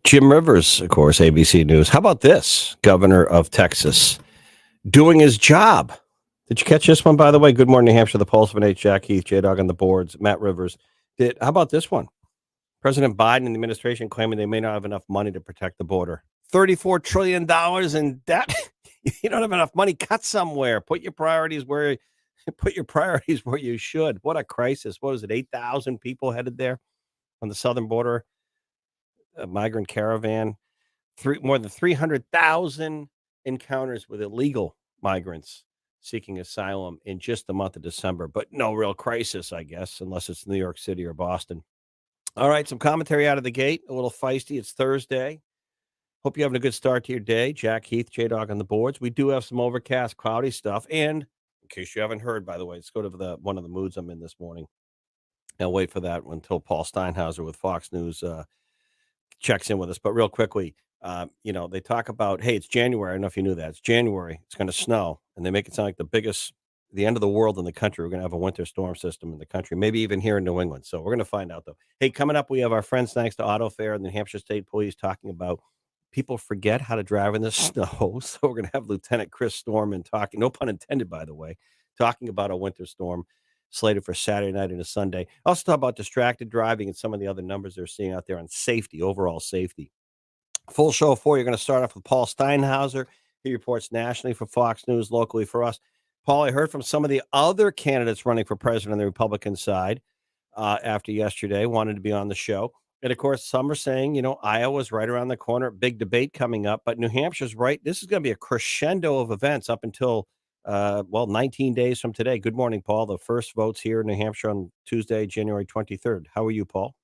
Jim Rivers, of course, ABC News. How about this? Governor of Texas doing his job. Did you catch this one, by the way? Good morning, New Hampshire. The Pulse of an H. Jack Heath, J Dog on the boards, Matt Rivers. How about this one? President Biden and the administration claiming they may not have enough money to protect the border. $34 trillion in debt. You don't have enough money. Cut somewhere. Put your priorities where you should. What a crisis. What is it? 8,000 people headed there on the southern border. A migrant caravan. More than 300,000 encounters with illegal migrants seeking asylum in just the month of December, but no real crisis, I guess, unless it's New York City or Boston. All right, some commentary out of the gate, a little feisty. It's Thursday. Hope you're having a good start to your day. Jack Heath, J Dog on the boards. We do have some overcast, cloudy stuff. And in case you haven't heard, by the way, let's go to one of the moods I'm in this morning. I'll wait for that until Paul Steinhauser with Fox News checks in with us. But real quickly, they talk about, hey, it's January. I don't know if you knew that. It's January. It's going to snow. And they make it sound like the end of the world in the country. We're going to have a winter storm system in the country, maybe even here in New England. So we're going to find out, though. Hey, coming up, we have our friends, thanks to Auto Fair and the New Hampshire State Police, talking about people forget how to drive in the snow. So we're going to have Lieutenant Chris Storman talking, no pun intended, by the way, talking about a winter storm slated for Saturday night into Sunday. Also talk about distracted driving and some of the other numbers they're seeing out there on safety, overall safety. Full show for you. You're going to start off with Paul Steinhauser. He reports nationally for Fox News, locally for us. Paul, I heard from some of the other candidates running for president on the Republican side after yesterday, wanted to be on the show. And of course, some are saying, Iowa's right around the corner, big debate coming up, but New Hampshire's right. This is going to be a crescendo of events up until 19 days from today. Good morning, Paul. The first votes here in New Hampshire on Tuesday, January 23rd. How are you, Paul?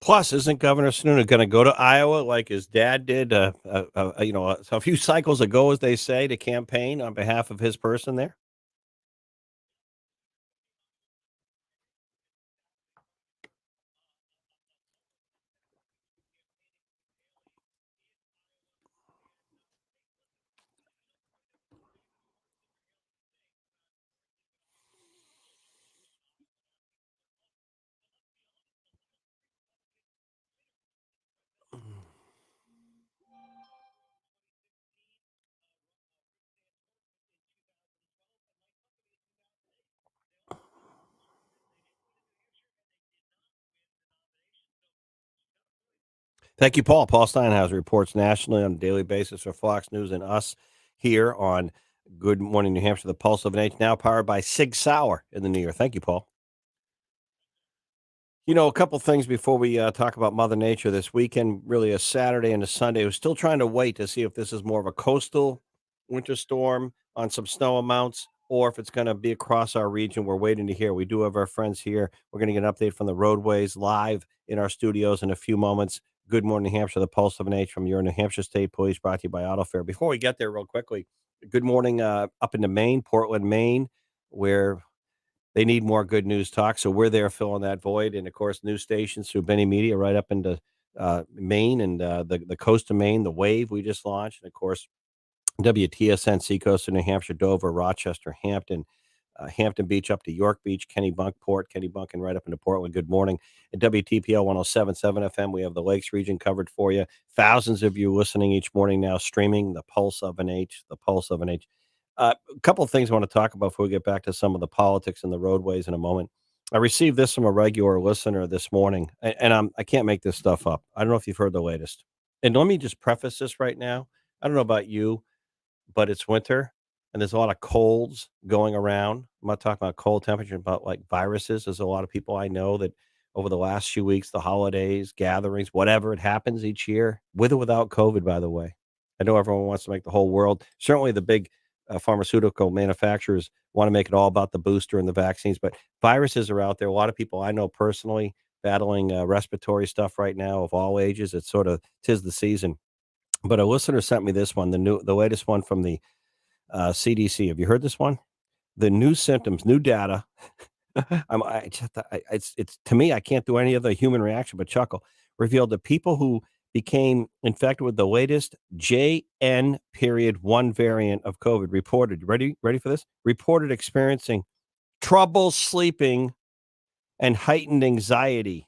Plus, isn't Governor Sununu going to go to Iowa like his dad did, a few cycles ago, as they say, to campaign on behalf of his person there? Thank you, Paul. Paul Steinhauser reports nationally on a daily basis for Fox News and us here on Good Morning New Hampshire, the Pulse of an Age, now powered by Sig Sauer in the New Year. Thank you, Paul. A couple things before we talk about Mother Nature this weekend, really a Saturday and a Sunday. We're still trying to wait to see if this is more of a coastal winter storm on some snow amounts or if it's going to be across our region. We're waiting to hear. We do have our friends here. We're going to get an update from the roadways live in our studios in a few moments. Good morning, New Hampshire, the Pulse of an H from your New Hampshire State Police, brought to you by Auto Fair. Before we get there, real quickly, good morning up into Maine, Portland, Maine, where they need more good news talk. So we're there filling that void. And of course, news stations through Benny Media right up into Maine and the coast of Maine, the wave we just launched, and of course WTSN Seacoast in New Hampshire, Dover, Rochester, Hampton, Hampton Beach up to York Beach, Kennebunkport, Kennebunk, and right up into Portland. Good morning. At WTPL 1077 FM, we have the Lakes region covered for you. Thousands of you listening each morning now, streaming the Pulse of an H, the Pulse of an H. A couple of things I want to talk about before we get back to some of the politics and the roadways in a moment. I received this from a regular listener this morning, and I can't make this stuff up. I don't know if you've heard the latest. And let me just preface this right now. I don't know about you, but it's winter and there's a lot of colds going around. I'm not talking about cold temperature, about like viruses. There's a lot of people I know that over the last few weeks, the holidays, gatherings, whatever it happens each year, with or without COVID, by the way. I know everyone wants to make the whole world, certainly the big pharmaceutical manufacturers want to make it all about the booster and the vaccines, but viruses are out there. A lot of people I know personally battling respiratory stuff right now of all ages. It's sort of tis the season. But a listener sent me this one, the latest one from the CDC. Have you heard this one? The new symptoms, new data. It's to me, I can't do any other human reaction but chuckle. Revealed that people who became infected with the latest JN period 1 variant of COVID reported. Ready for this? Reported experiencing trouble sleeping and heightened anxiety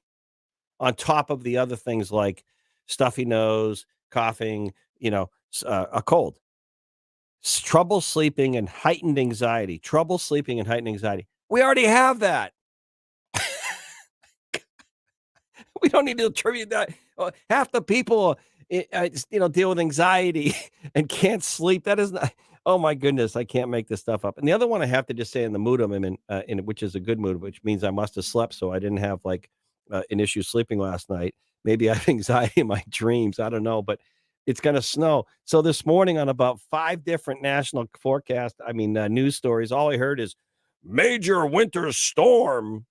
on top of the other things like stuffy nose, coughing, a cold. Trouble sleeping and heightened anxiety. Trouble sleeping and heightened anxiety. We already have that. We don't need to attribute that. Half the people, deal with anxiety and can't sleep. That is not. Oh my goodness, I can't make this stuff up. And the other one I have to just say in the mood I'm in which is a good mood, which means I must have slept, so I didn't have like an issue sleeping last night. Maybe I have anxiety in my dreams. I don't know, but it's going to snow. So this morning on about 5 different national news stories, all I heard is major storm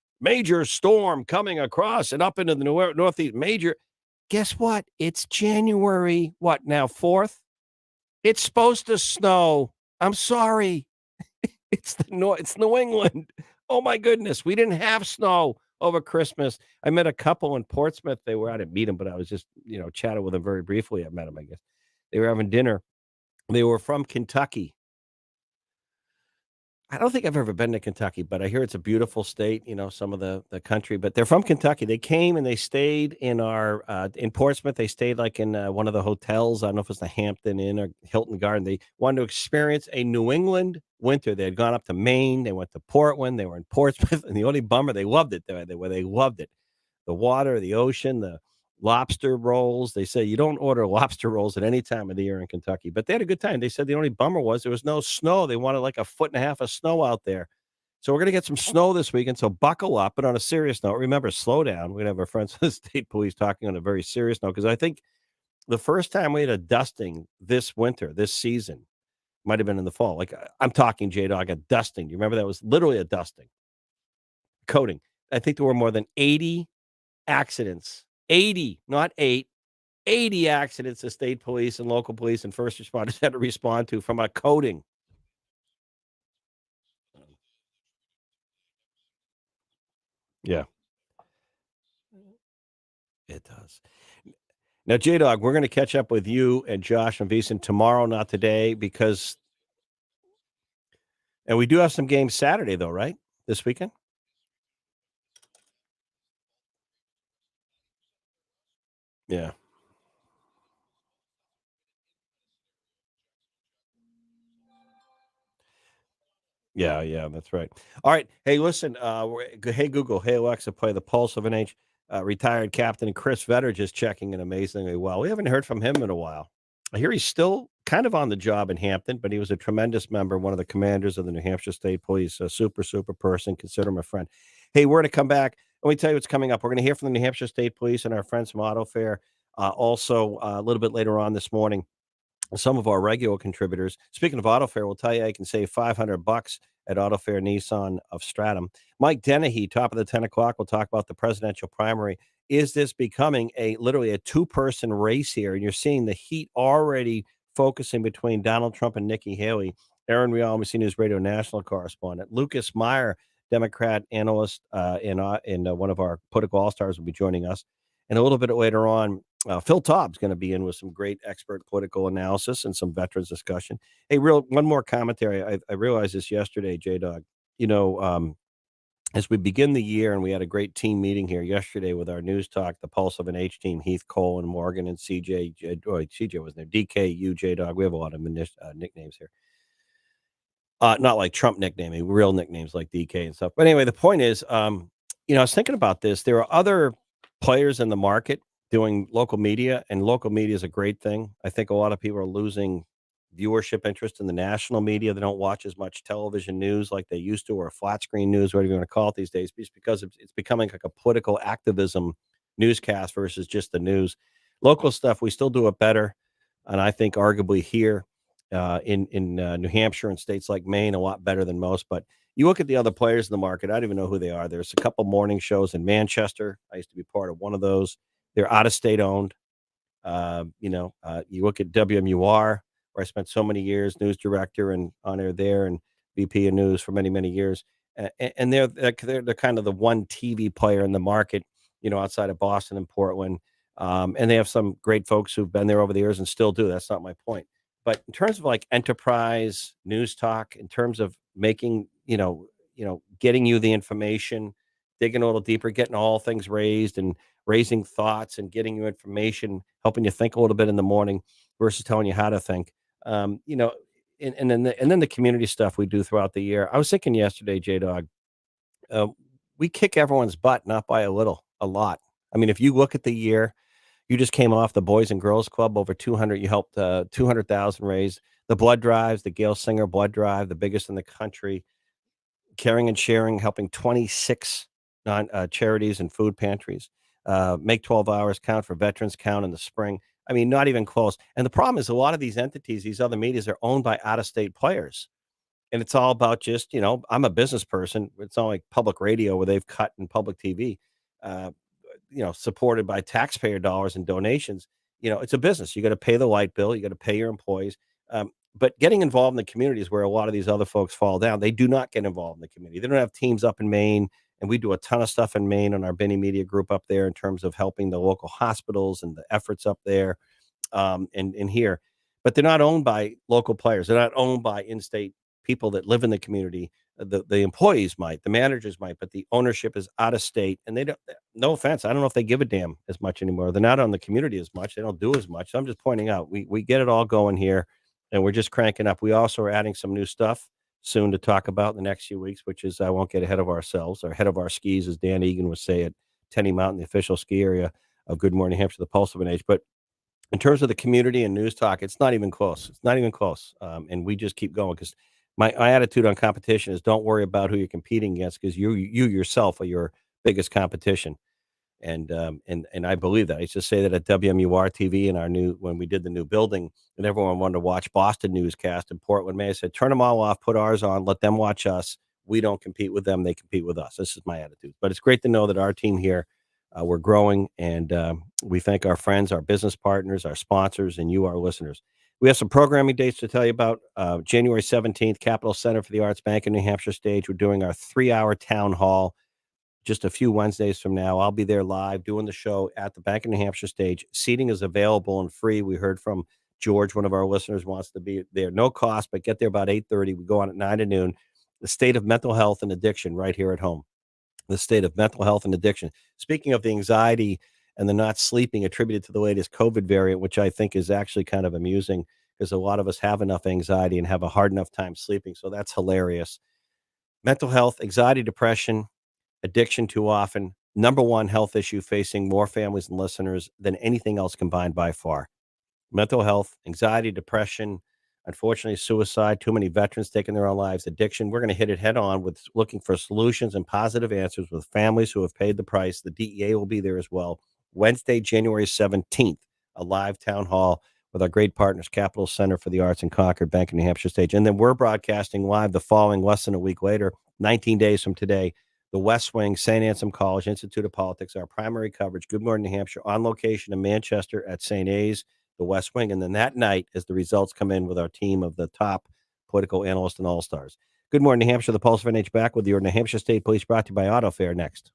coming across and up into the northeast. Major. Guess what? It's January. What now? 4th. It's supposed to snow. I'm sorry. It's New England. Oh my goodness. We didn't have snow over Christmas. I met a couple in Portsmouth. I didn't meet them, but I was just, chatting with them very briefly. I met them, I guess. They were having dinner. They were from Kentucky. I don't think I've ever been to Kentucky, but I hear it's a beautiful state, some of the country, but they're from Kentucky. They came and they stayed in Portsmouth. They stayed like in one of the hotels. I don't know if it's the Hampton Inn or Hilton Garden. They wanted to experience a New England winter. They had gone up to Maine. They went to Portland. They were in Portsmouth. And the only bummer, they loved it. They loved it. The water, the ocean, the lobster rolls. They say you don't order lobster rolls at any time of the year in Kentucky, but they had a good time. They said the only bummer was there was no snow. They wanted like a foot and a half of snow out there. So we're going to get some snow this weekend. So buckle up. But on a serious note, remember, slow down. We're going to have our friends from the state police talking on a very serious note, because I think the first time we had a dusting this winter, this season, might have been in the fall. Like I'm talking, J-Dog, a dusting. You remember that was literally a dusting. Coating. I think there were more than 80 accidents. 80, not 8, 80 accidents the state police and local police and first responders had to respond to from a coating. Yeah, it does. Now, J-Dog, we're going to catch up with you and Josh and Beeson tomorrow, not today, and we do have some games Saturday, though, right? This weekend? Yeah. Yeah, that's right. All right. Hey, listen, hey, Google, hey, Alexa, play the Pulse of an Age. Retired Captain Chris Vetter just checking in amazingly well. We haven't heard from him in a while. I hear he's still kind of on the job in Hampton, but he was a tremendous member, one of the commanders of the New Hampshire State Police, a super, super person. Consider him a friend. Hey, we're going to come back. Let me tell you what's coming up. We're going to hear from the New Hampshire State Police and our friends from Auto Fair. Also, a little bit later on this morning, some of our regular contributors. Speaking of Auto Fair, we'll tell you I can save $500 at Auto Fair Nissan of Stratham. Mike Dennehy, top of the 10 o'clock, we'll talk about the presidential primary. Is this becoming literally a two-person race here? And you're seeing the heat already focusing between Donald Trump and Nikki Haley. Aaron Real, NBC News Radio national correspondent. Lucas Meyer, Democrat analyst in one of our political all-stars, will be joining us. And a little bit later on, Phil Taub's going to be in with some great expert political analysis and some veterans discussion. Hey, real one more commentary. I realized this yesterday, J Dog. You know, as we begin the year, and we had a great team meeting here yesterday with our news talk, the Pulse of an H team, Heath, Cole, and Morgan, and CJ. CJ was there. DK, J Dog. We have a lot of nicknames here. Not like Trump nicknaming, real nicknames like DK and stuff. But anyway, the point is, I was thinking about this. There are other players in the market doing local media, and local media is a great thing. I think a lot of people are losing viewership interest in the national media. They don't watch as much television news like they used to, or flat screen news, whatever you want to call it these days, just because it's becoming like a political activism newscast versus just the news. Local stuff, we still do it better, and I think arguably here in New Hampshire and states like Maine a lot better than most. But you look at the other players in the market, I don't even know who they are. There's a couple morning shows in Manchester. I used to be part of one of those. They're out of state owned. You look at WMUR, where I spent so many years, news director and on air there, and VP of news for many, many years. And they're kind of the one TV player in the market, outside of Boston and Portland. And they have some great folks who've been there over the years and still do. That's not my point. But in terms of like enterprise news talk, in terms of making, getting you the information, digging a little deeper, getting all things raised and raising thoughts and getting you information, helping you think a little bit in the morning versus telling you how to think. Um, you know, and then the community stuff we do throughout the year. I was thinking yesterday, J Dog, uh, we kick everyone's butt, not by a little, a lot. I mean, if you look at the year, you just came off the Boys and Girls Club, over 200. You helped 200,000 raise the blood drives, the Gail Singer blood drive, the biggest in the country. Caring and sharing, helping 26 charities and food pantries. Make 12 hours count for Veterans Count in the spring. I mean, not even close. And the problem is a lot of these entities, these other medias are owned by out of state players. And it's all about just, I'm a business person. It's not like public radio where they've cut in public TV. Uh, supported by taxpayer dollars and donations. It's a business. You got to pay the light bill. You got to pay your employees. But getting involved in the communities where a lot of these other folks fall down, they do not get involved in the community. They don't have teams up in Maine. And we do a ton of stuff in Maine on our Benny Media group up there in terms of helping the local hospitals and the efforts up there and here. But they're not owned by local players. They're not owned by in-state people that live in the community. The employees might, the managers might, but the ownership is out of state, and they don't. No offense, I don't know if they give a damn as much anymore. They're not on the community as much. They don't do as much. So I'm just pointing out we get it all going here, and we're just cranking up. We also are adding some new stuff soon to talk about in the next few weeks, which is I won't get ahead of ourselves or ahead of our skis, as Dan Egan would say at Tenny Mountain, the official ski area of Good Morning New Hampshire, the Pulse of an Age. But in terms of the community and news talk, it's not even close. It's not even close. And we just keep going because my attitude on competition is don't worry about who you're competing against because you yourself are your biggest competition. And I believe that. I used to say that at WMUR TV in our new when we did the new building, and everyone wanted to watch Boston newscast in Portland, Maine. I said, turn them all off, put ours on, let them watch us. We don't compete with them; they compete with us. This is my attitude. But it's great to know that our team here, we're growing, and we thank our friends, our business partners, our sponsors, and you, our listeners. We have some programming dates to tell you about. January 17th, Capitol Center for the Arts Bank in New Hampshire stage. We're doing our 3-hour town hall just a few Wednesdays from now. I'll be there live doing the show at the Bank of New Hampshire stage. Seating is available and free. We heard from George, one of our listeners, wants to be there. No cost, but get there about 8:30. We go on at 9 to noon. The state of mental health and addiction right here at home. The state of mental health and addiction. Speaking of the anxiety and the not sleeping attributed to the latest COVID variant, which I think is actually kind of amusing because a lot of us have enough anxiety and have a hard enough time sleeping. So that's hilarious. Mental health, anxiety, depression, addiction too often, number one health issue facing more families and listeners than anything else combined by far. Mental health, anxiety, depression, unfortunately, suicide, too many veterans taking their own lives, addiction. We're going to hit it head on with looking for solutions and positive answers with families who have paid the price. The DEA will be there as well. Wednesday, January 17th, a live town hall with our great partners, Capitol Center for the Arts in Concord, Bank of New Hampshire stage. And then we're broadcasting live the following less than a week later, 19 days from today, the West Wing, St. Anselm College, Institute of Politics, our primary coverage, Good Morning New Hampshire, on location in Manchester at St. A's, the West Wing. And then that night, as the results come in with our team of the top political analysts and all-stars. Good Morning New Hampshire, the Pulse of NH back with your New Hampshire State Police, brought to you by Auto Fair next.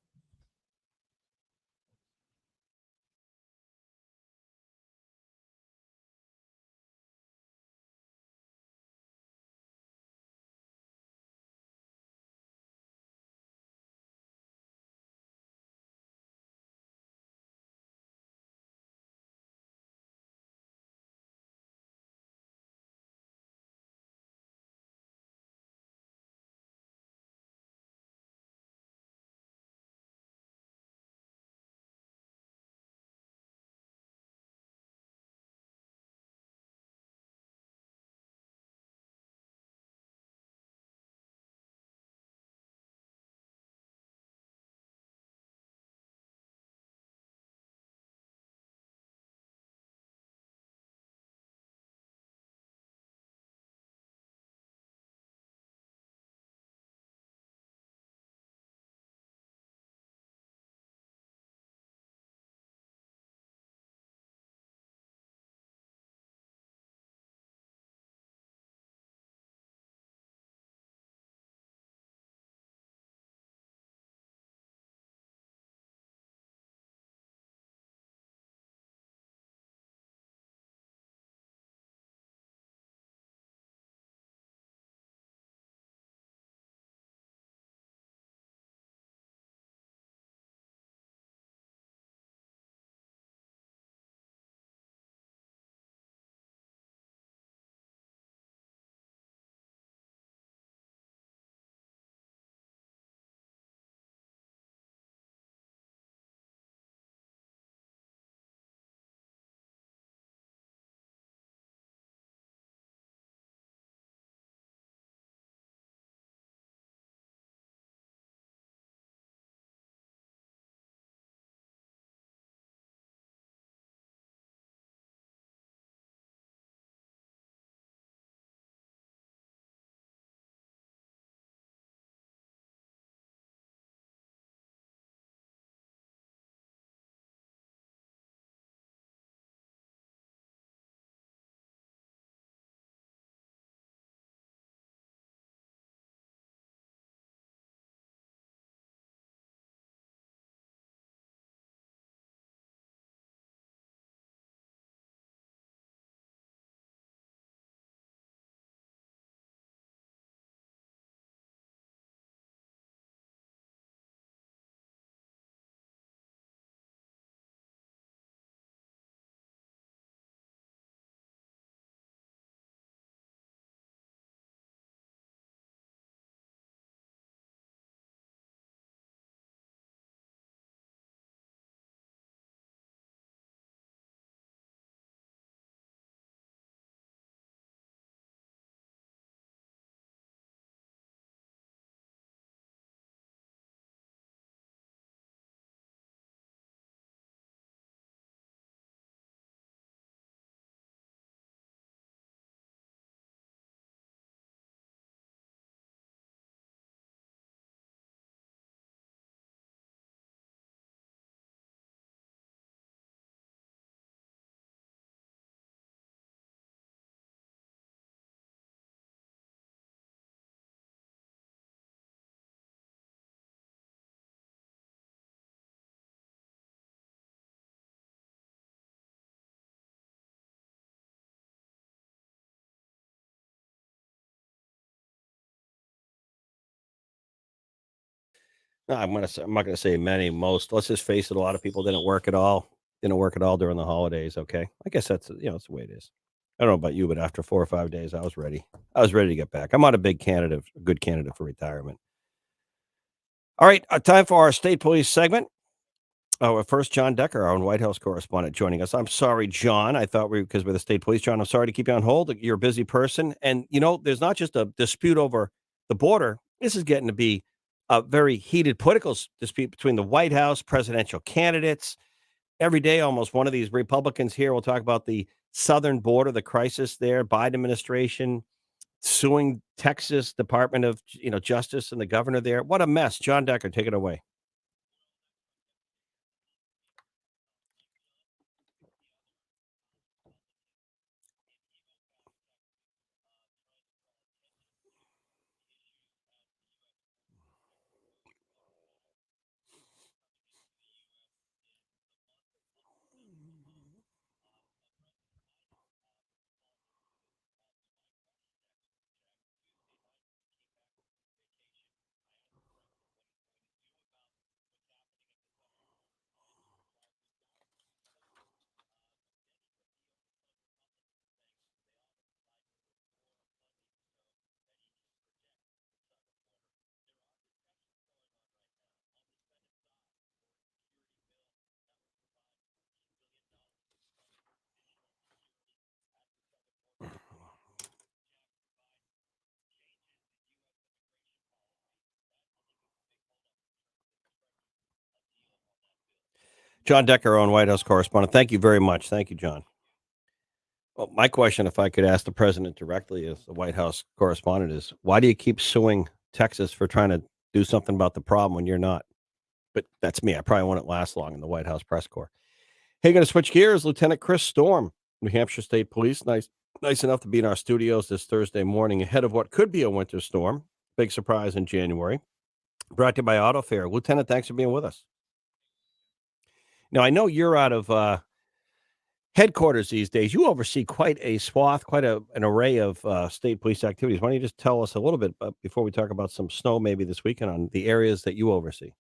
No, I'm not gonna say many, most. Let's just face it, a lot of people didn't work at all. Didn't work at all during the holidays, okay? I guess that's the way it is. I don't know about you, but after 4 or 5 days, I was ready. I was ready to get back. I'm not a good candidate for retirement. All right, time for our state police segment. Oh, first, John Decker, our own White House correspondent, joining us. I'm sorry, John. I thought because we're the state police, John. I'm sorry to keep you on hold. You're a busy person, and there's not just a dispute over the border. This is getting to be a very heated political dispute between the White House, presidential candidates. Every day, almost one of these Republicans here will talk about the southern border, the crisis there, Biden administration suing Texas Department of Justice and the governor there. What a mess, John Decker. Take it away. John Decker, our own White House correspondent. Thank you very much. Thank you, John. Well, my question, if I could ask the president directly as the White House correspondent, is why do you keep suing Texas for trying to do something about the problem when you're not? But that's me. I probably wouldn't last long in the White House press corps. Hey, going to switch gears. Lieutenant Chris Storm, New Hampshire State Police. Nice enough to be in our studios this Thursday morning ahead of what could be a winter storm. Big surprise in January. Brought to you by Auto Fair. Lieutenant, thanks for being with us. Now, I know you're out of headquarters these days. You oversee quite a swath, an array of state police activities. Why don't you just tell us a little bit before we talk about some snow maybe this weekend on the areas that you oversee?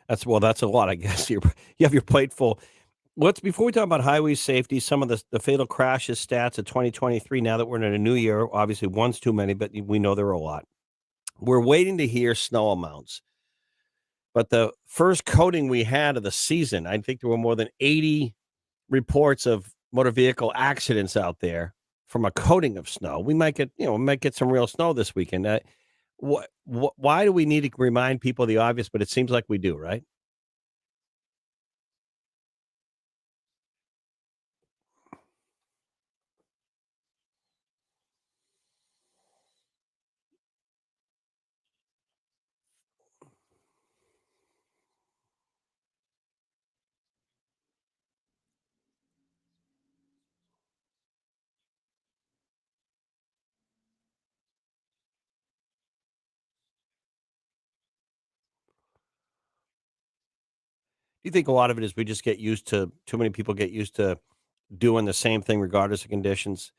That's a lot, I guess. You have your plate full. Let's before we talk about highway safety, some of the fatal crashes stats of 2023. Now that we're in a new year, obviously one's too many, but we know there are a lot. We're waiting to hear snow amounts. But the first coating we had of the season, I think there were more than 80 reports of motor vehicle accidents out there from a coating of snow. We might get some real snow this weekend. Why do we need to remind people the obvious? But it seems like we do, right? Do you think a lot of it is we just get used to too many people get used to doing the same thing regardless of conditions,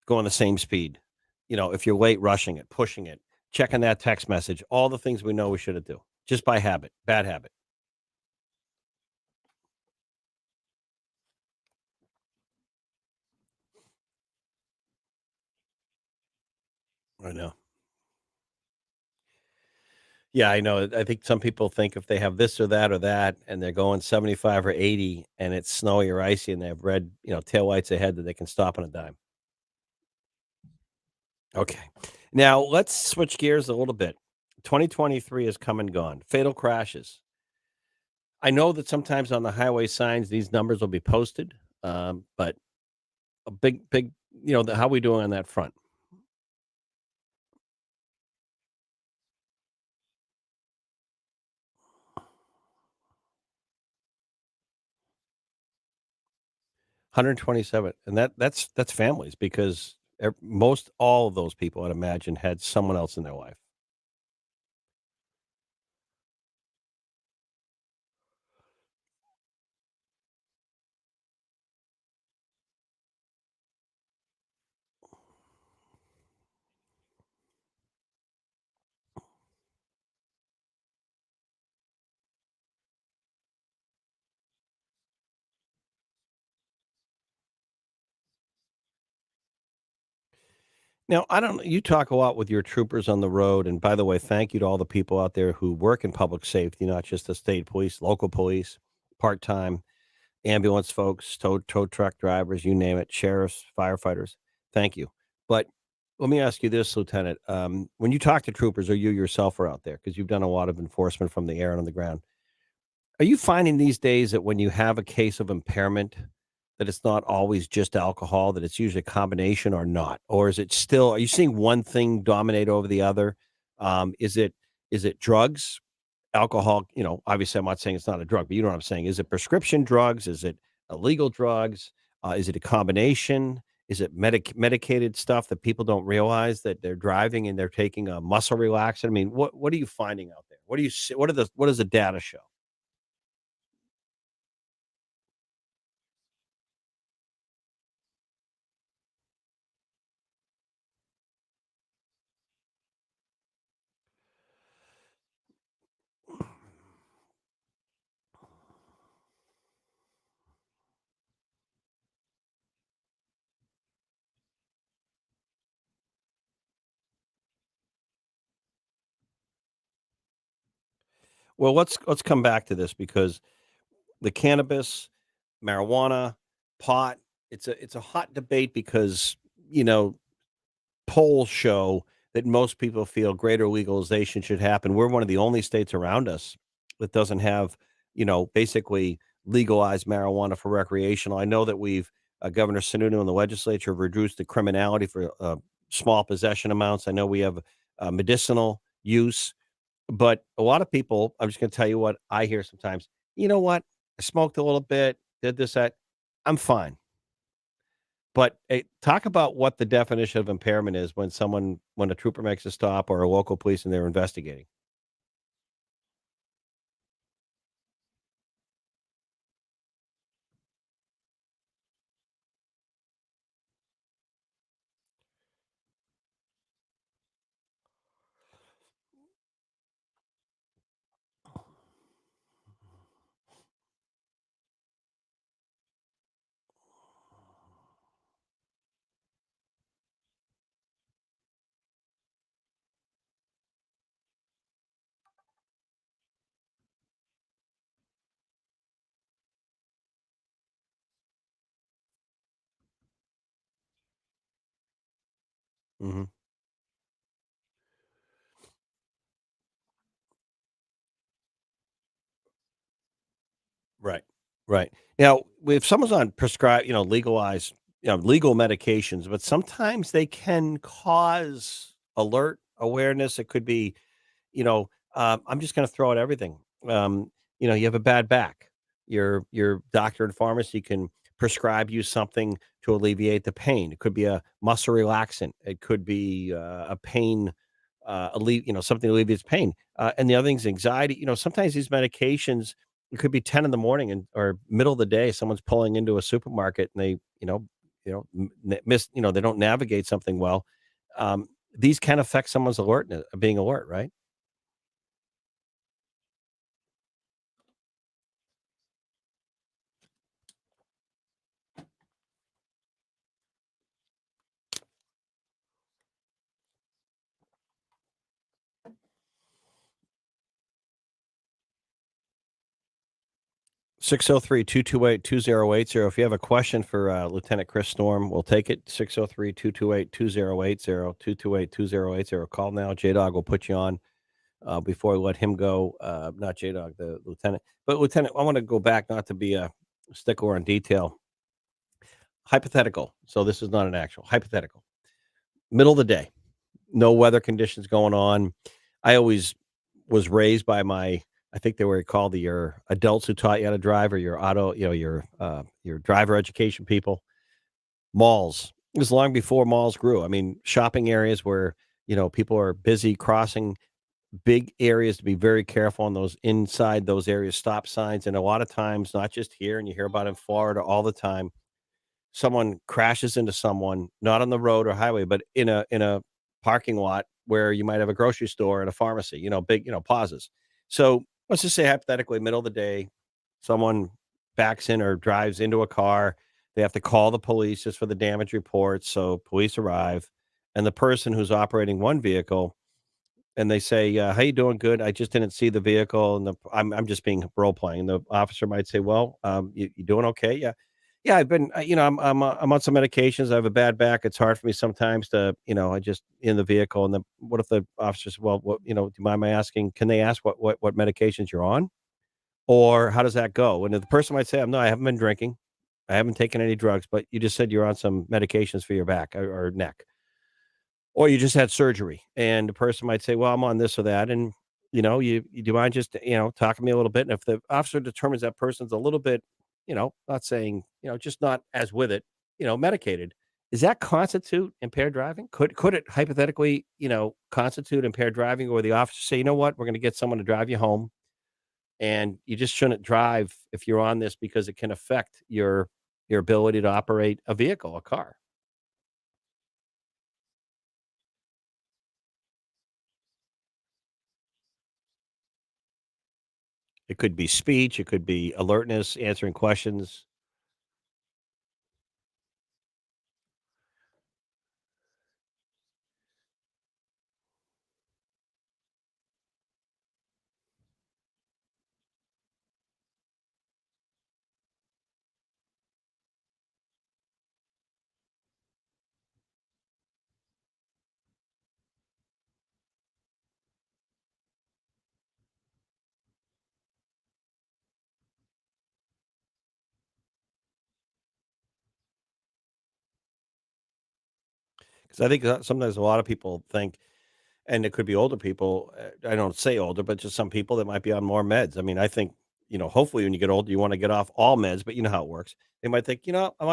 going the same speed? If you're late, rushing it, pushing it, checking that text message, all the things we know we shouldn't do just by habit, bad habit. I know. Yeah, I know. I think some people think if they have this or that, and they're going 75 or 80 and it's snowy or icy and they have red, taillights ahead that they can stop on a dime. Okay. Now let's switch gears a little bit. 2023 has come and gone. Fatal crashes. I know that sometimes on the highway signs, these numbers will be posted, but a big, how we doing on that front? 127, and that's families because most all of those people, I'd imagine, had someone else in their life. Now, I don't you talk a lot with your troopers on the road, and by the way, thank you to all the people out there who work in public safety, not just the state police, local police, part-time, ambulance folks, tow truck drivers, you name it, sheriffs, firefighters. Thank you. But let me ask you this, Lieutenant. When you talk to troopers or you yourself are out there, because you've done a lot of enforcement from the air and on the ground, are you finding these days that when you have a case of impairment, that it's not always just alcohol, that it's usually a combination or not? Or is it still, are you seeing one thing dominate over the other? Is it drugs? Alcohol, obviously, I'm not saying it's not a drug, but you know what I'm saying. Is it prescription drugs? Is it illegal drugs? Is it a combination? Is it medicated stuff that people don't realize that they're driving and they're taking a muscle relaxant? I mean, what are you finding out there? What do you see? What does the data show? Well, let's come back to this because the cannabis, marijuana, pot, it's a hot debate because you know polls show that most people feel greater legalization should happen. We're one of the only states around us that doesn't have, basically legalized marijuana for recreational. I know that Governor Sununu and the legislature have reduced the criminality for small possession amounts. I know we have medicinal use, but a lot of people, I'm just going to tell you what I hear sometimes. You know what? I smoked a little bit, did this, that. I'm fine. But, talk about what the definition of impairment is when a trooper makes a stop or a local police and they're investigating. Mhm. Right. Right. Now, if someone's on prescribed, legalized, legal medications, but sometimes they can cause alert awareness. It could be, I'm just going to throw out everything. You have a bad back. Your doctor and pharmacy can prescribe you something to alleviate the pain. It could be a muscle relaxant. It could be a pain, something that alleviates pain. And the other thing is anxiety. Sometimes these medications, it could be 10 in the morning or middle of the day. Someone's pulling into a supermarket and they, miss, they don't navigate something well. Um, these can affect someone's alertness, being alert, right? 603-228-2080. If you have a question for Lieutenant Chris Storm, we'll take it. 603-228-2080, Call now. J-Dog will put you on before I let him go. Not J-Dog, the lieutenant. But, Lieutenant, I want to go back, not to be a stickler on detail. Hypothetical. So this is not an actual. Hypothetical. Middle of the day. No weather conditions going on. I always was raised by I think they were called your adults who taught you how to drive or your auto, your driver education people. Malls. It was long before malls grew. I mean, shopping areas where, people are busy crossing big areas to be very careful on those inside those areas, stop signs. And a lot of times, not just here, and you hear about in Florida all the time, someone crashes into someone, not on the road or highway, but in a parking lot where you might have a grocery store and a pharmacy, big, pauses. So let's just say hypothetically, middle of the day, someone backs in or drives into a car. They have to call the police just for the damage report. So police arrive. and the person who's operating one vehicle, and they say, "How you doing? Good. I just didn't see the vehicle." And I'm just being role playing. The officer might say, "Well, you doing okay?" Yeah, yeah. I've been, I'm on some medications. I have a bad back. It's hard for me sometimes to, I just in the vehicle. And then what if the officer says, "Well, what, do you mind my asking? Can they ask what medications you're on, or how does that go?" And the person might say, "No, I haven't been drinking. I haven't taken any drugs, but you just said you're on some medications for your back or neck." Or you just had surgery, and the person might say, "Well, I'm on this or that," and, you do you mind just, talking to me a little bit? And if the officer determines that person's a little bit, not saying, just not as with it, medicated, does that constitute impaired driving? Could it hypothetically, constitute impaired driving, or the officer say, "You know what? We're gonna get someone to drive you home, and you just shouldn't drive if you're on this because it can affect your ability to operate a vehicle, a car." It could be speech, it could be alertness, answering questions. 'Cause I think, sometimes a lot of people think, and it could be older people, I don't say older, but just some people that might be on more meds. I mean, I think, hopefully when you get older, you wanna get off all meds, but you know how it works. They might think, I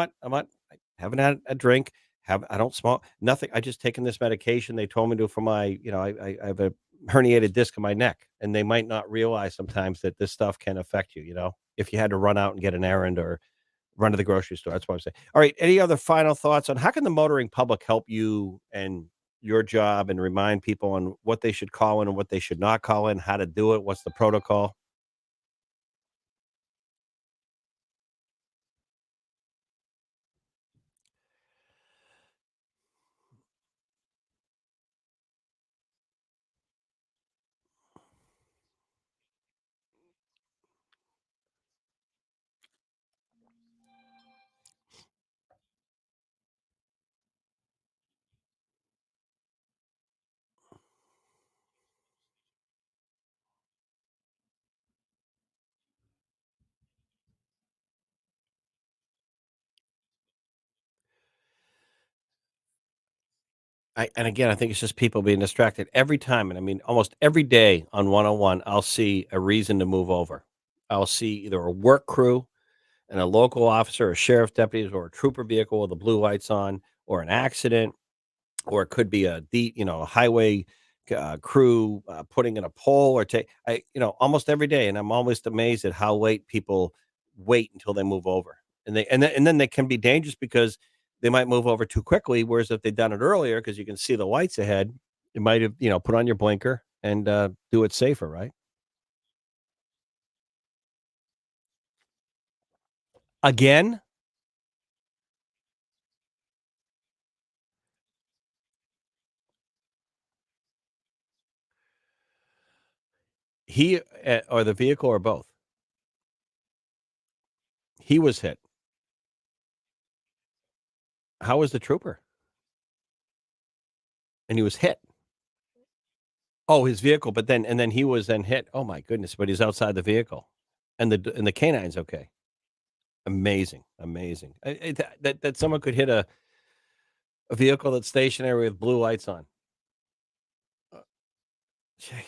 haven't had a drink, I don't smoke, nothing. I just taken this medication. They told me to for my, I have a herniated disc in my neck, and they might not realize sometimes that this stuff can affect you, if you had to run out and get an errand or run to the grocery store. That's what I'm saying. All right. Any other final thoughts on how can the motoring public help you and your job, and remind people on what they should call in and what they should not call in, how to do it? What's the protocol? And again, I think it's just people being distracted every time. And I mean, almost every day on 101, I'll see a reason to move over. I'll see either a work crew and a local officer, or sheriff deputies, or a trooper vehicle with the blue lights on, or an accident, or it could be a highway crew putting in a pole, or take almost every day. And I'm almost amazed at how late people wait until they move over, and then they can be dangerous because they might move over too quickly. Whereas if they'd done it earlier, because you can see the lights ahead, you might have put on your blinker and do it safer, right? Again, he or the vehicle, or both. He was hit. How was the trooper? And he was hit. Oh, his vehicle, but then he was then hit. Oh my goodness, but he's outside the vehicle, and the canine's okay. Amazing, amazing. That someone could hit a vehicle that's stationary with blue lights on. Uh, jeez.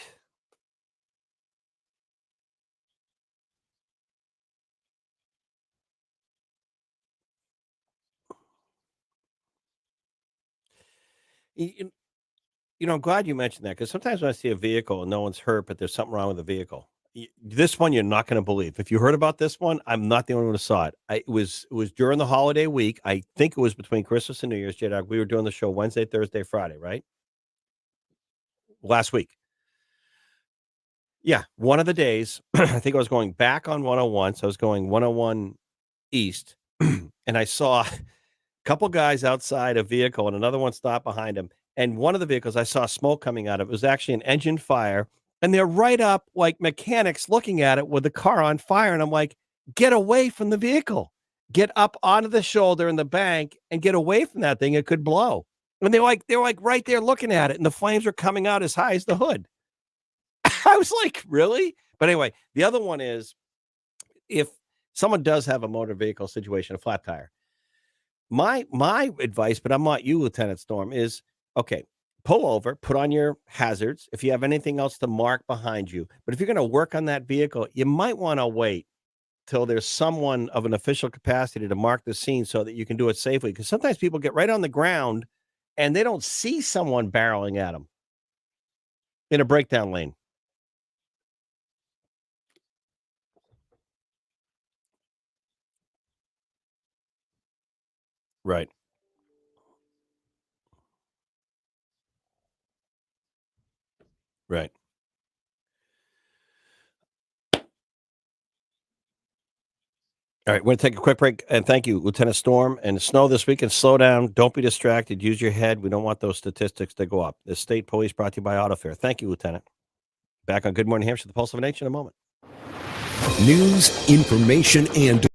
Y you I'm glad you mentioned that, because sometimes when I see a vehicle and no one's hurt, but there's something wrong with the vehicle. This one you're not gonna believe. If you heard about this one, I'm not the only one who saw it. It was during the holiday week. I think it was between Christmas and New Year's, J-Dog. We were doing the show Wednesday, Thursday, Friday, right? Last week. Yeah, one of the days, I think I was going back on 101, so I was going 101 east, and I saw a couple guys outside a vehicle and another one stopped behind him, and one of the vehicles I saw smoke coming out of it was actually an engine fire, and they're right up like mechanics looking at it with the car on fire, and I'm like, "Get away from the vehicle. Get up onto the shoulder in the bank and get away from that thing, it could blow." And they were like right there looking at it, and the flames were coming out as high as the hood. I was like, "Really?" But anyway, the other one is if someone does have a motor vehicle situation, a flat tire, my advice, but I'm not you, Lieutenant Storm, is okay, pull over, put on your hazards if you have anything else to mark behind you. But if you're going to work on that vehicle, you might want to wait till there's someone of an official capacity to mark the scene so that you can do it safely. Because sometimes people get right on the ground and they don't see someone barreling at them in a breakdown lane. Right, right. All right, we're going to take a quick break. And thank you, Lieutenant Storm. And snow this weekend, slow down. Don't be distracted. Use your head. We don't want those statistics to go up. The state police brought to you by Auto Fair. Thank you, Lieutenant. Back on Good Morning Hampshire, the Pulse of an H in a moment. News, information, and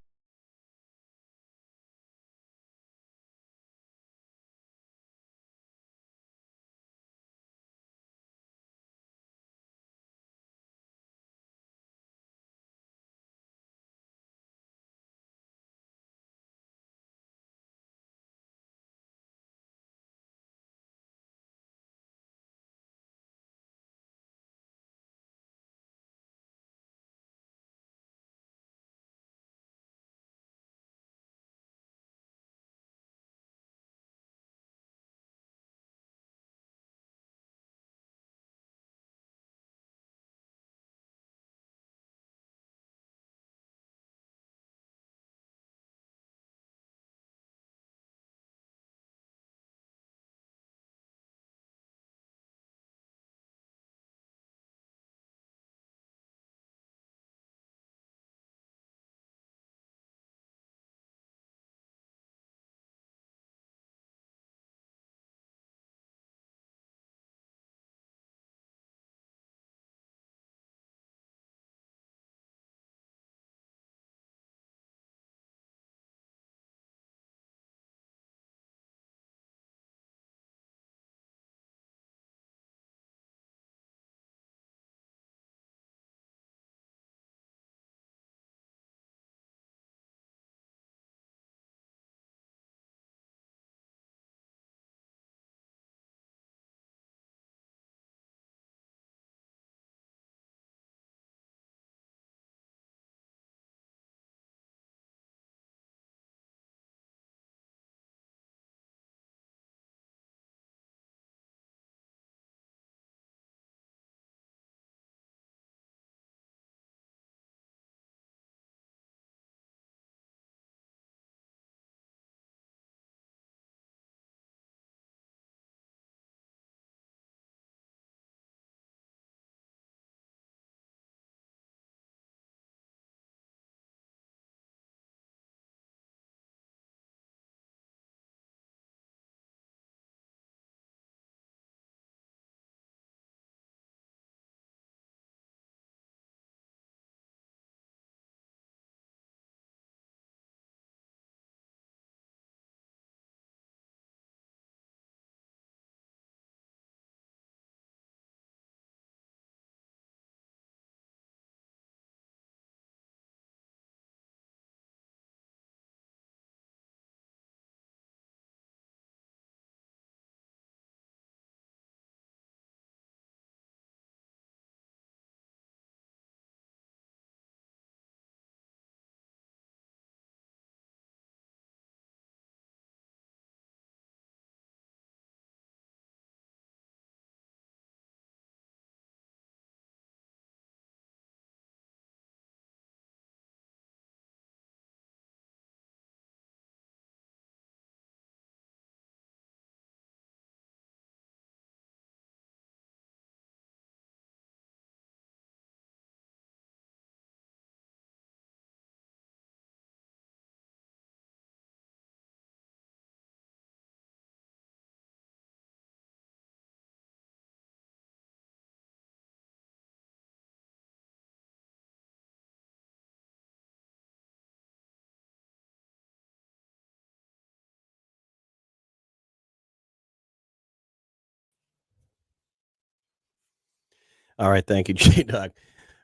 All right, thank you, J Dog.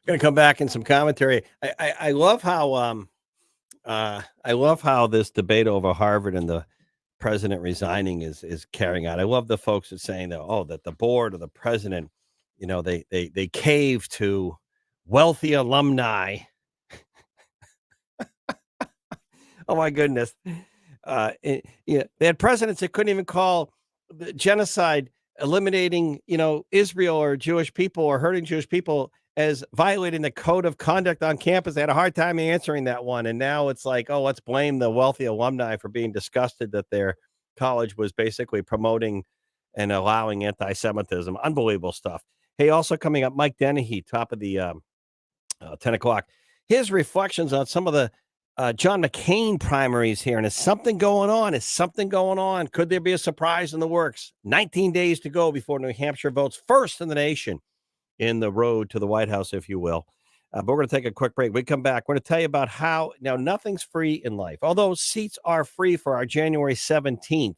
Going to come back in some commentary. I love how I love how this debate over Harvard and the president resigning is carrying out. I love the folks that saying that that the board or the president, they cave to wealthy alumni. Oh my goodness. They had presidents that couldn't even call the genocide, eliminating, Israel or Jewish people or hurting Jewish people as violating the code of conduct on campus. They had a hard time answering that one. And now it's like, oh, let's blame the wealthy alumni for being disgusted that their college was basically promoting and allowing anti-Semitism. Unbelievable stuff. Hey, also coming up, Mike Dennehy, top of the 10 o'clock. His reflections on some of the John McCain primaries here. And is something going on? Is something going on? Could there be a surprise in the works? 19 days to go before New Hampshire votes first in the nation in the road to the White House, if you will. But we're going to take a quick break. We come back. We're going to tell you about how now nothing's free in life, although seats are free for our January 17th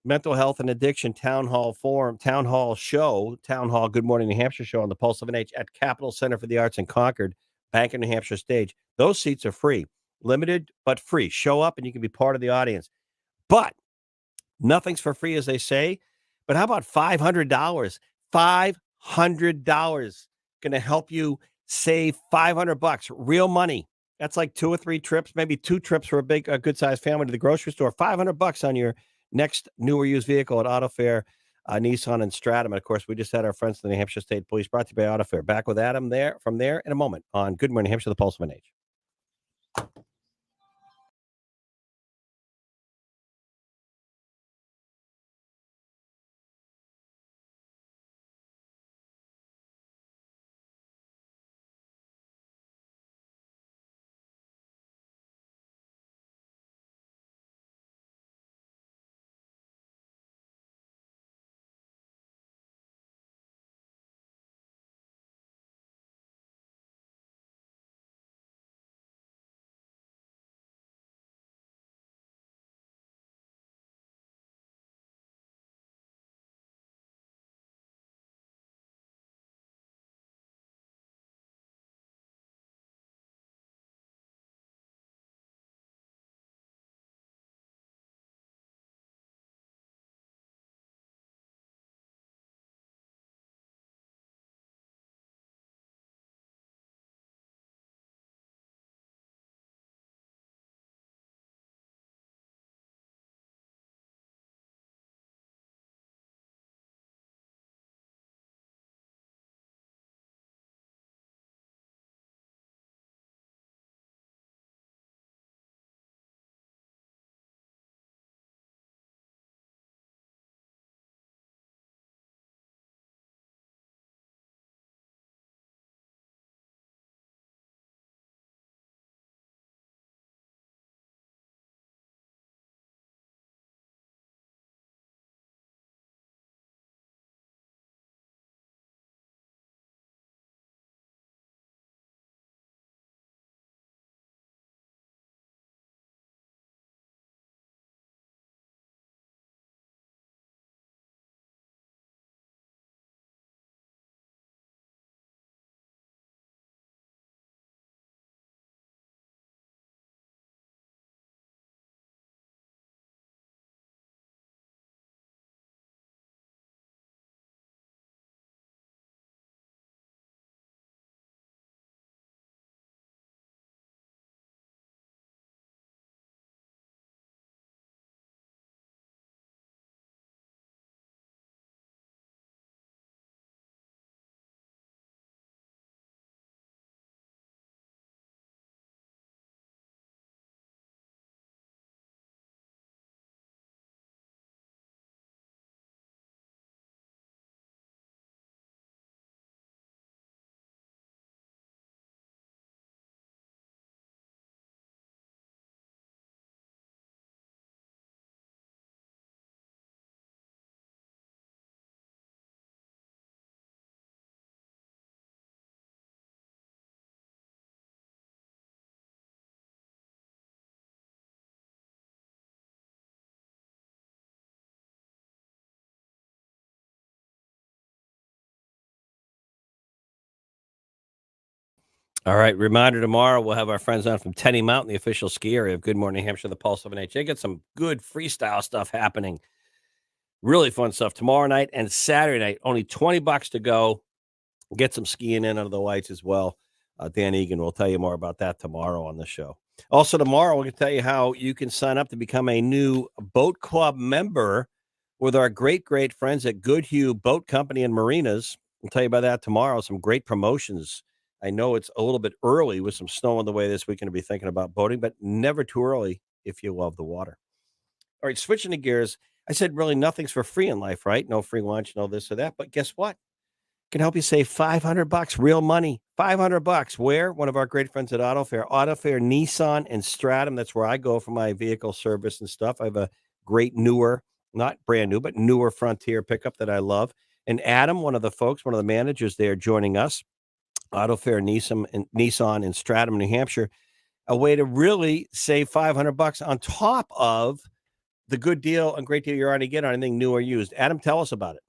mental health and addiction town hall Good Morning New Hampshire show on the Pulse of an H at Capitol Center for the Arts in Concord, Bank of New Hampshire stage. Those seats are free, limited but free. Show up and you can be part of the audience. But nothing's for free, as they say. But how about $500? $500 going to help you save $500, real money. That's like 2 or 3 trips, maybe 2 trips for a good sized family to the grocery store. $500 on your next new or used vehicle at Auto Fair, Nissan and Stratum. And of course, we just had our friends from the New Hampshire State Police, brought to you by Auto Fair. Back with Adam from there in a moment on Good Morning New Hampshire, the Pulse of an Age. All right. Reminder tomorrow, we'll have our friends on from Tenny Mountain, the official ski area of Good Morning New Hampshire, the Pulse of an H. They get some good freestyle stuff happening. Really fun stuff tomorrow night and Saturday night. Only $20 to go. Get some skiing in under the lights as well. Dan Egan will tell you more about that tomorrow on the show. Also, tomorrow, we're going to tell you how you can sign up to become a new boat club member with our great, great friends at Goodhue Boat Company and Marinas. I'll tell you about that tomorrow. Some great promotions. I know it's a little bit early with some snow on the way this weekend to be thinking about boating, but never too early if you love the water. All right, switching to gears. I said really nothing's for free in life, right? No free lunch, no this or that. But guess what? Can help you save $500, real money. $500. Where? One of our great friends at Auto Fair, Nissan and Stratum. That's where I go for my vehicle service and stuff. I have a great newer, not brand new, but newer Frontier pickup that I love. And Adam, one of the folks, one of the managers there joining us, Auto Fair, Nissan and Stratum, New Hampshire, a way to really save $500 on top of the good deal and great deal you're already getting on anything new or used. Adam, tell us about it.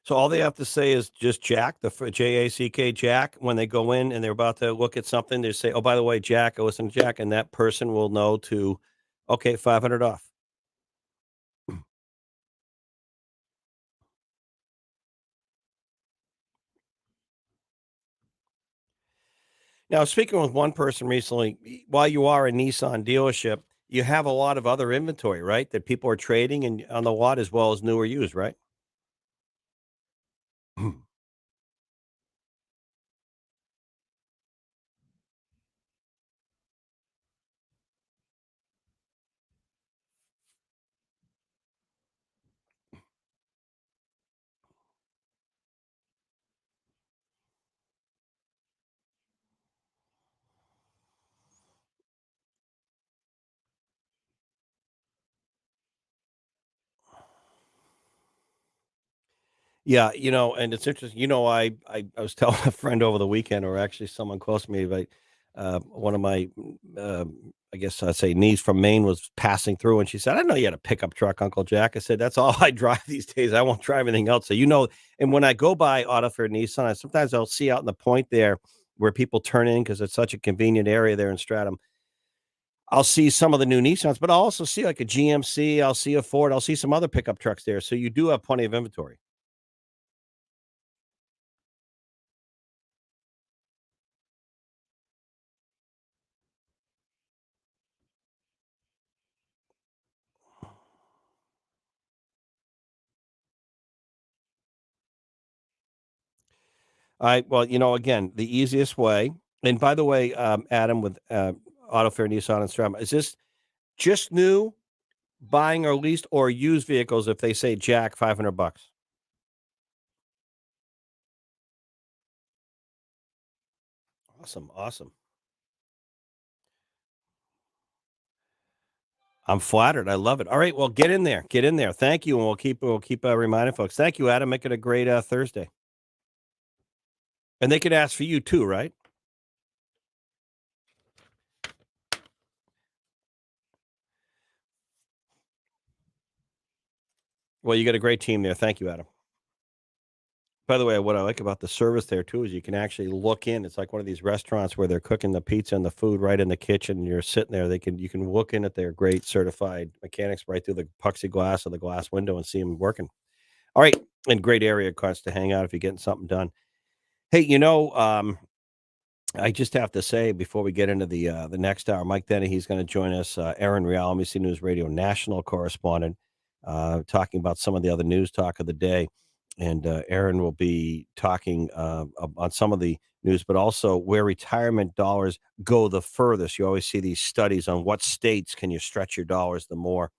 So all they have to say is just Jack, Jack, Jack. When they go in and they're about to look at something, they say, "Oh, by the way, Jack, I listen to Jack," and that person will know to, okay, 500 off. Now, speaking with one person recently, while you are a Nissan dealership, you have a lot of other inventory, right? That people are trading and on the lot as well as new or used, right? Yeah, and it's interesting. I was telling a friend over the weekend, or actually someone close to me, but one of my, I guess I'd say niece from Maine was passing through, and she said, "I didn't know you had a pickup truck, Uncle Jack." I said, "That's all I drive these days. I won't drive anything else." So and when I go by Auto Fair Nissan, sometimes I'll see out in the point there where people turn in because it's such a convenient area there in Stratham. I'll see some of the new Nissans, but I'll also see like a GMC. I'll see a Ford. I'll see some other pickup trucks there. So you do have plenty of inventory. Well, again, the easiest way. And by the way, Adam, with Auto Fair Nissan and Strum, is this just new buying or leased or used vehicles? If they say Jack, $500. Awesome, awesome. I'm flattered. I love it. All right, well, get in there. Thank you, and we'll keep reminding folks. Thank you, Adam. Make it a great Thursday. And they could ask for you too, right? Well, you got a great team there. Thank you, Adam. By the way, what I like about the service there too is you can actually look in. It's like one of these restaurants where they're cooking the pizza and the food right in the kitchen. And you're sitting there. You can look in at their great certified mechanics right through the plexiglass of the glass window and see them working. All right, and great area, of course, to hang out if you're getting something done. Hey, I just have to say before we get into the next hour, Mike Denny, he's going to join us. Aaron Real, NBC News Radio national correspondent, talking about some of the other news talk of the day. And Aaron will be talking on some of the news, but also where retirement dollars go the furthest. You always see these studies on what states can you stretch your dollars the more.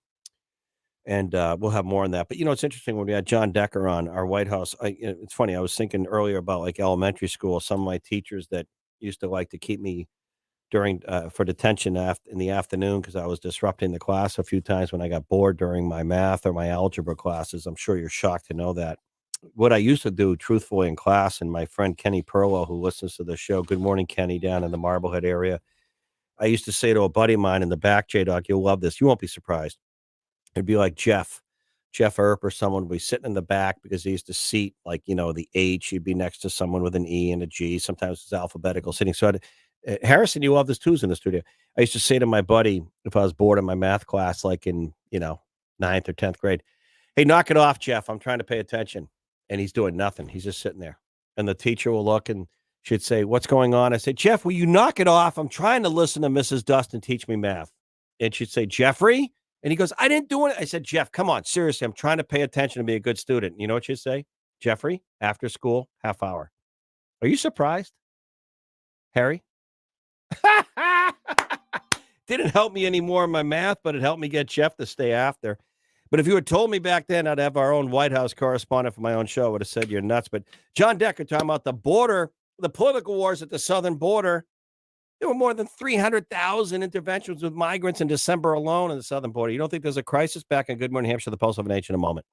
And we'll have more on that. But it's interesting when we had John Decker on our White House. It's funny. I was thinking earlier about like elementary school. Some of my teachers that used to like to keep me during for detention in the afternoon because I was disrupting the class a few times when I got bored during my math or my algebra classes. I'm sure you're shocked to know that. What I used to do, truthfully, in class, and my friend Kenny Perlow, who listens to the show, good morning, Kenny, down in the Marblehead area. I used to say to a buddy of mine in the back, J Dog, you'll love this. You won't be surprised. It'd be like Jeff Earp or someone would be sitting in the back because he used to seat like, the H, he'd be next to someone with an E and a G. Sometimes it's alphabetical sitting. So Harrison, you love this too, is in the studio. I used to say to my buddy, if I was bored in my math class, like in, ninth or 10th grade, hey, knock it off, Jeff. I'm trying to pay attention. And he's doing nothing. He's just sitting there. And the teacher will look and she'd say, what's going on? I say, Jeff, will you knock it off? I'm trying to listen to Mrs. Dustin teach me math. And she'd say, Jeffrey? And he goes, I didn't do it. I said, Jeff, come on. Seriously, I'm trying to pay attention and be a good student. You know what you'd say? Jeffrey, after school, half hour. Are you surprised, Harry? Didn't help me anymore in my math, but it helped me get Jeff to stay after. But if you had told me back then I'd have our own White House correspondent for my own show, I would have said you're nuts. But John Decker talking about the border, the political wars at the southern border. There were more than 300,000 interventions with migrants in December alone in the southern border. You don't think there's a crisis? Back in Good Morning Hampshire, the Pulse of an H in a moment.